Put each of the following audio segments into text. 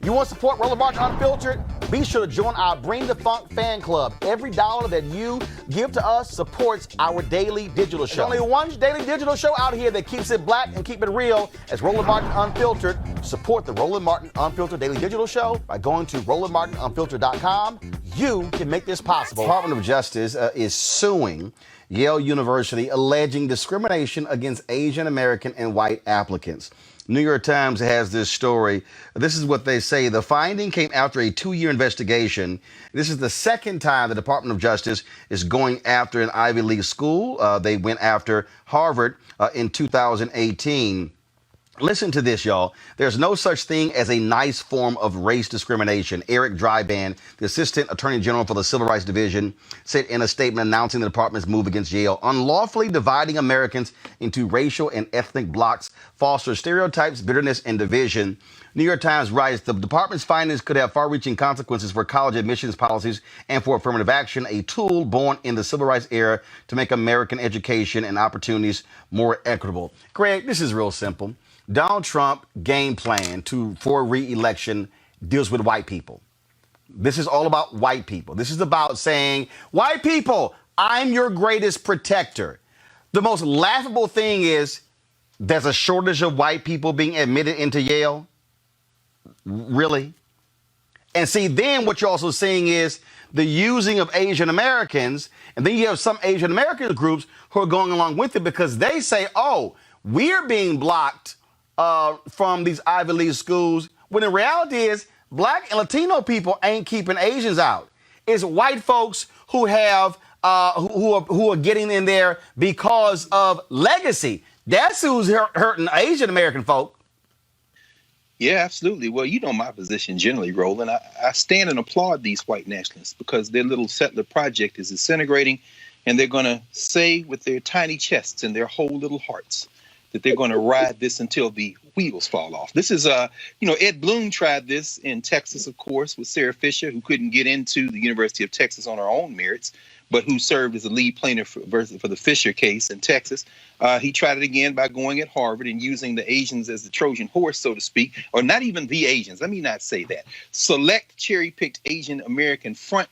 You want to support Roland Martin Unfiltered? Be sure to join our Bring the Funk fan club. Every dollar that you give to us supports our daily digital show. There's only one daily digital show out here that keeps it black and keep it real. It's Roland Martin Unfiltered. Support the Roland Martin Unfiltered daily digital show by going to RolandMartinUnfiltered.com. You can make this possible. The Department of Justice is suing Yale University alleging discrimination against Asian American and white applicants. New York Times has this story. This is what they say. The finding came after a 2-year investigation. This is the second time the Department of Justice is going after an Ivy League school. They went after Harvard in 2018. Listen to this, y'all. There's no such thing as a nice form of race discrimination. Eric Dryban, the Assistant Attorney General for the Civil Rights Division, said in a statement announcing the department's move against Yale, unlawfully dividing Americans into racial and ethnic blocks fosters stereotypes, bitterness, and division. New York Times writes, the department's findings could have far-reaching consequences for college admissions policies and for affirmative action, a tool born in the civil rights era to make American education and opportunities more equitable. Greg, this is real simple. Donald Trump game plan for re-election deals with white people. This is all about white people. This is about saying, white people, I'm your greatest protector. The most laughable thing is there's a shortage of white people being admitted into Yale. Really? And see, then what you're also seeing is the using of Asian Americans. And then you have some Asian American groups who are going along with it because they say, oh, we're being blocked from these Ivy League schools, when the reality is black and Latino people ain't keeping Asians out. It's white folks who have who are getting in there because of legacy. That's who's hurting Asian American folk. Yeah, absolutely. Well, you know my position generally, Roland. I stand and applaud these white nationalists because their little settler project is disintegrating, and they're going to say with their tiny chests and their whole little hearts that they're going to ride this until the wheels fall off. This is, Ed Bloom tried this in Texas, of course, with Sarah Fisher, who couldn't get into the University of Texas on her own merits, but who served as a lead plaintiff for the Fisher case in Texas. He tried it again by going at Harvard and using the Asians as the Trojan horse, so to speak, or not even the Asians. Let me not say that. Select cherry-picked Asian American front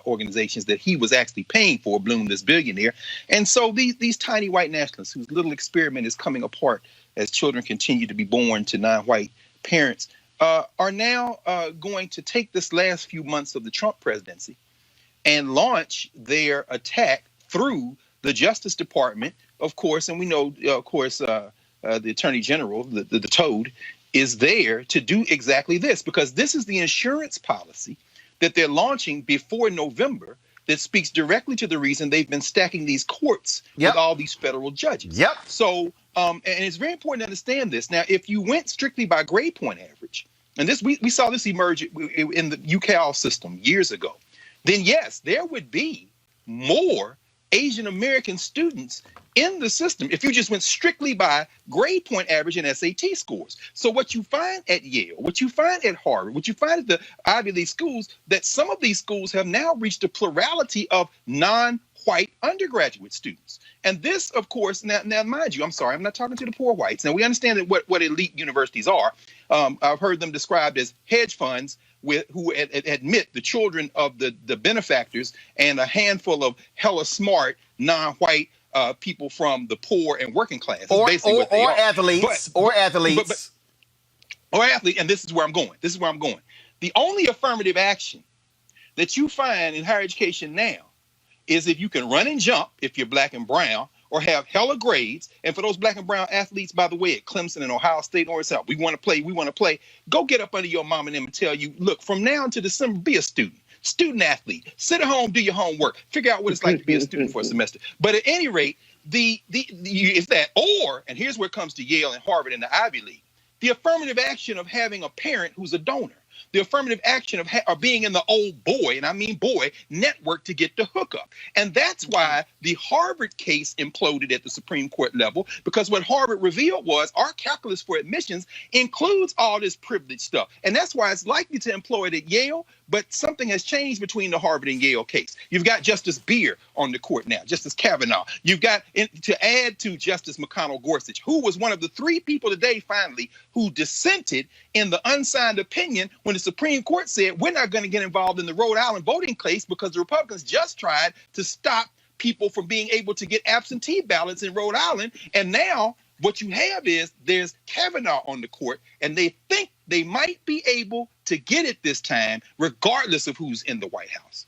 organizations that he was actually paying for, Bloom, this billionaire. And so these tiny white nationalists whose little experiment is coming apart as children continue to be born to non-white parents are now going to take this last few months of the Trump presidency and launch their attack through the Justice Department, of course. And we know, of course, the Attorney General, the Toad, is there to do exactly this, because this is the insurance policy that they're launching before November that speaks directly to the reason they've been stacking these courts with all these federal judges. So, and it's very important to understand this. Now, if you went strictly by grade point average, and this we saw this emerge in the UCal system years ago, then yes, there would be more Asian American students in the system if you just went strictly by grade point average and SAT scores. So what you find at Yale, what you find at Harvard, what you find at the Ivy League schools, that some of these schools have now reached a plurality of non-white undergraduate students. And this, of course, now mind you, I'm sorry, I'm not talking to the poor whites. Now, we understand that what elite universities are. I've heard them described as hedge funds who admit the children of the benefactors and a handful of hella smart non-white people from the poor and working class. Or athletes. And this is where I'm going. The only affirmative action that you find in higher education now is if you can run and jump, if you're black and brown, or have hella grades. And for those black and brown athletes, by the way, at Clemson and Ohio State, or South, we want to play. Go get up under your mom and them and tell you, look, from now until December, be a student athlete. Sit at home, do your homework, figure out what it's like to be a student for a semester. But at any rate, it's that, and here's where it comes to Yale and Harvard and the Ivy League, the affirmative action of having a parent who's a donor. The affirmative action of being in the old boy, and I mean boy, network to get the hookup. And that's why the Harvard case imploded at the Supreme Court level, because what Harvard revealed was our calculus for admissions includes all this privilege stuff. And that's why it's likely to employ it at Yale, but something has changed between the Harvard and Yale case. You've got Justice Beer on the court now, Justice Kavanaugh. You've got, to add to Justice McConnell Gorsuch, who was one of the 3 people today, finally, who dissented in the unsigned opinion when the Supreme Court said we're not going to get involved in the Rhode Island voting case because the Republicans just tried to stop people from being able to get absentee ballots in Rhode Island. And now what you have is there's Kavanaugh on the court, and they think they might be able to get it this time, regardless of who's in the White House.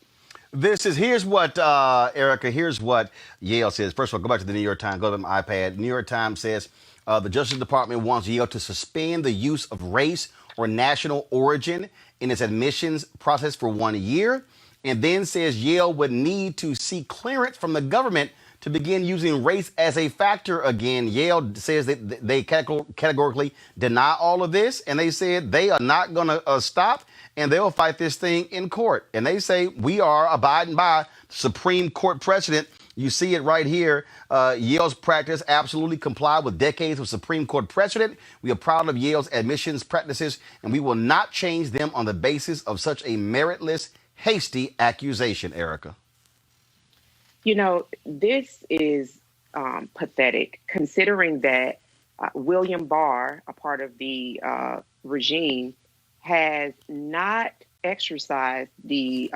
Here's what, Erica, here's what Yale says. First of all, go back to the New York Times, go to my iPad. New York Times says the Justice Department wants Yale to suspend the use of race or national origin in its admissions process for 1 year, and then says Yale would need to seek clearance from the government to begin using race as a factor again. Yale says that they categorically deny all of this, and they said they are not going to stop, and they'll fight this thing in court. And they say we are abiding by Supreme Court precedent. You see it right here. Yale's practice absolutely comply with decades of Supreme Court precedent. We are proud of Yale's admissions practices, and we will not change them on the basis of such a meritless, hasty accusation, Erica. You know, this is pathetic, considering that William Barr, a part of the regime, has not exercised the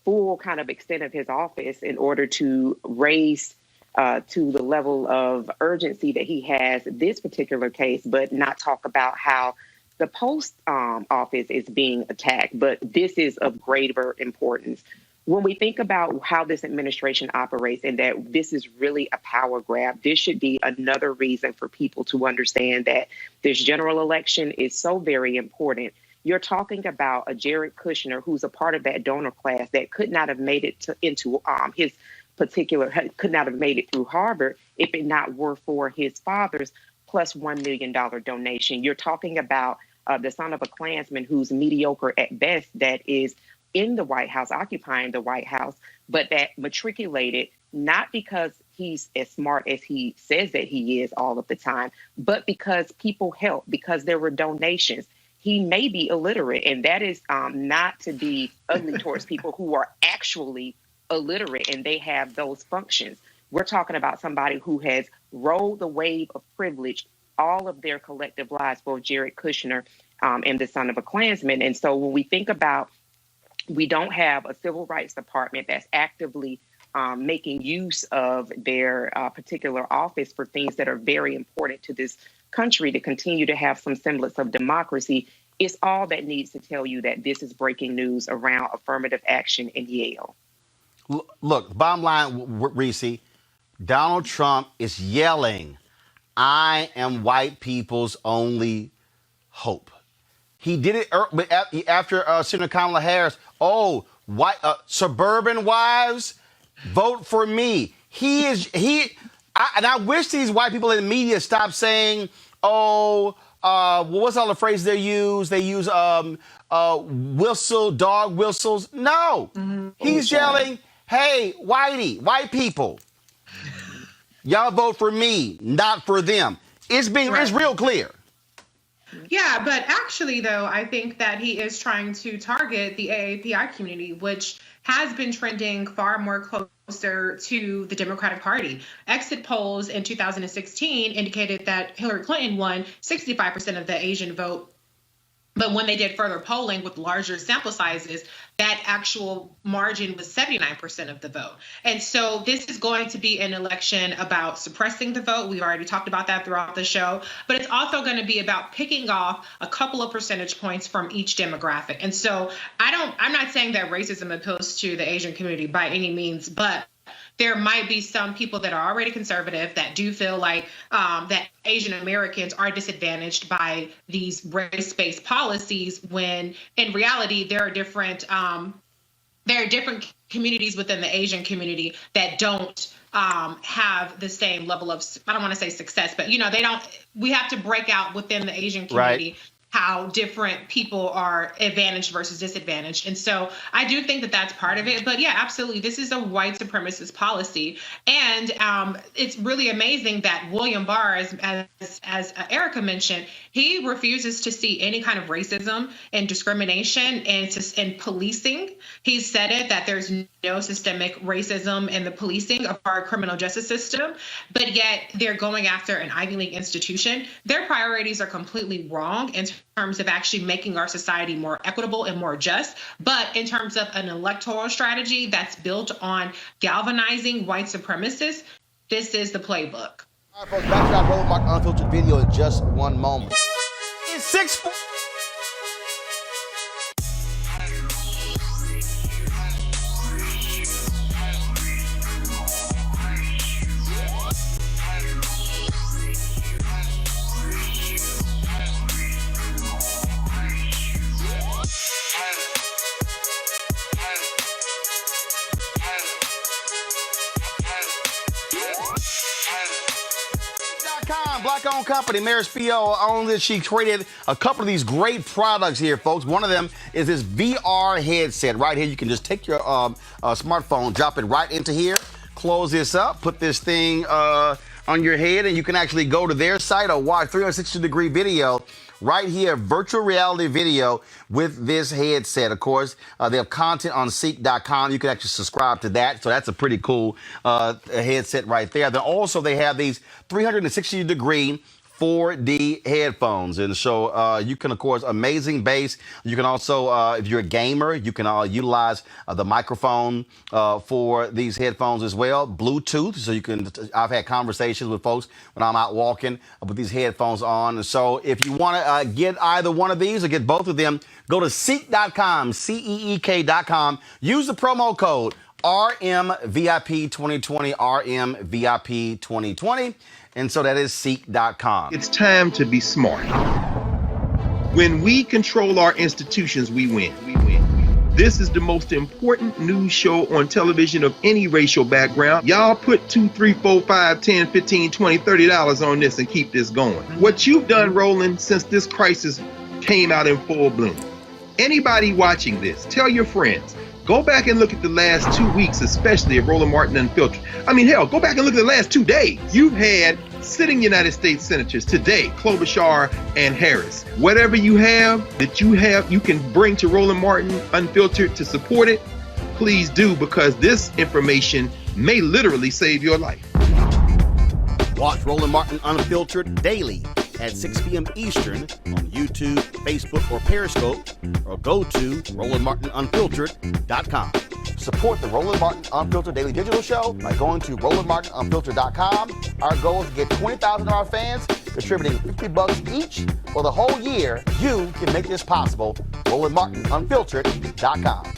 full kind of extent of his office in order to raise to the level of urgency that he has this particular case, but not talk about how the post office is being attacked. But this is of greater importance. When we think about how this administration operates and that this is really a power grab, this should be another reason for people to understand that this general election is so very important. You're talking about a Jared Kushner who's a part of that donor class that could not have made it could not have made it through Harvard if it not were for his father's plus $1 million donation. You're talking about the son of a Klansman who's mediocre at best, that is in the White House, occupying the White House, but that matriculated not because he's as smart as he says that he is all of the time, but because people helped, because there were donations. He may be illiterate, and that is not to be ugly towards people who are actually illiterate and they have those functions. We're talking about somebody who has rolled the wave of privilege all of their collective lives, both Jared Kushner and the son of a Klansman. And so when we think about, we don't have a civil rights department that's actively making use of their particular office for things that are very important to this country to continue to have some semblance of democracy. It's all that needs to tell you that this is breaking news around affirmative action in Yale. Look, bottom line, Reese, Donald Trump is yelling, "I am white people's only hope." He did it after Senator Kamala Harris. Oh, white suburban wives, vote for me. And I wish these white people in the media stop saying, "Oh, what's all the phrases they use? They use whistle, dog whistles." No, he's yelling, "Hey, white people, y'all vote for me, not for them." It's real clear. Yeah, but actually, though, I think that he is trying to target the AAPI community, which has been trending far more closer to the Democratic Party. Exit polls in 2016 indicated that Hillary Clinton won 65% of the Asian vote. But when they did further polling with larger sample sizes, that actual margin was 79% of the vote. And so this is going to be an election about suppressing the vote. We've already talked about that throughout the show. But it's also going to be about picking off a couple of percentage points from each demographic. And so I'm not saying that racism appeals to the Asian community by any means, but there might be some people that are already conservative that do feel like that Asian Americans are disadvantaged by these race-based policies, when in reality there are different communities within the Asian community that don't have the same level of, I don't want to say success, but we have to break out within the Asian community. Right. How different people are advantaged versus disadvantaged. And so I do think that that's part of it. But yeah, absolutely. This is a white supremacist policy. And it's really amazing that William Barr, as Erica mentioned, he refuses to see any kind of racism and discrimination and policing. He said it, that there's no systemic racism in the policing of our criminal justice system, but yet they're going after an Ivy League institution. Their priorities are completely wrong in terms of actually making our society more equitable and more just. But in terms of an electoral strategy that's built on galvanizing white supremacists, this is the playbook. All right, folks, back to our Roland Martin Unfiltered video in just one moment. It's 6. Black-owned company, Mary Spio owns it. She created a couple of these great products here, folks. One of them is this VR headset right here. You can just take your smartphone, drop it right into here, close this up, put this thing on your head, and you can actually go to their site or watch 360-degree video right here, virtual reality video with this headset. Of course, they have content on Ceek.com. You can actually subscribe to that. So that's a pretty cool headset right there. Then also they have these 360-degree 4D headphones. And so you can, of course, amazing bass. You can also, if you're a gamer, you can utilize the microphone for these headphones as well. Bluetooth, so you can, I've had conversations with folks when I'm out walking with these headphones on. And so if you want to get either one of these or get both of them, go to Ceek.com, CEEK.com. Use the promo code RMVIP2020, RMVIP2020. And so that is Ceek.com. It's time to be smart. When we control our institutions, we win. This is the most important news show on television of any racial background. Y'all put $2, $3, $4, $5, $10, $15, $20, $30 on this and keep this going. What you've done, Roland, since this crisis came out in full bloom. Anybody watching this, tell your friends. Go back and look at the last 2 weeks, especially of Roland Martin Unfiltered. I mean, hell, go back and look at the last 2 days. You've had sitting United States senators today, Klobuchar and Harris. Whatever you have that you can bring to Roland Martin Unfiltered to support it, please do, because this information may literally save your life. Watch Roland Martin Unfiltered daily at 6 p.m. Eastern on YouTube, Facebook, or Periscope, or go to RolandMartinUnfiltered.com. Support the Roland Martin Unfiltered Daily Digital Show by going to RolandMartinUnfiltered.com. Our goal is to get 20,000 of our fans contributing $50 each for the whole year. You can make this possible. RolandMartinUnfiltered.com.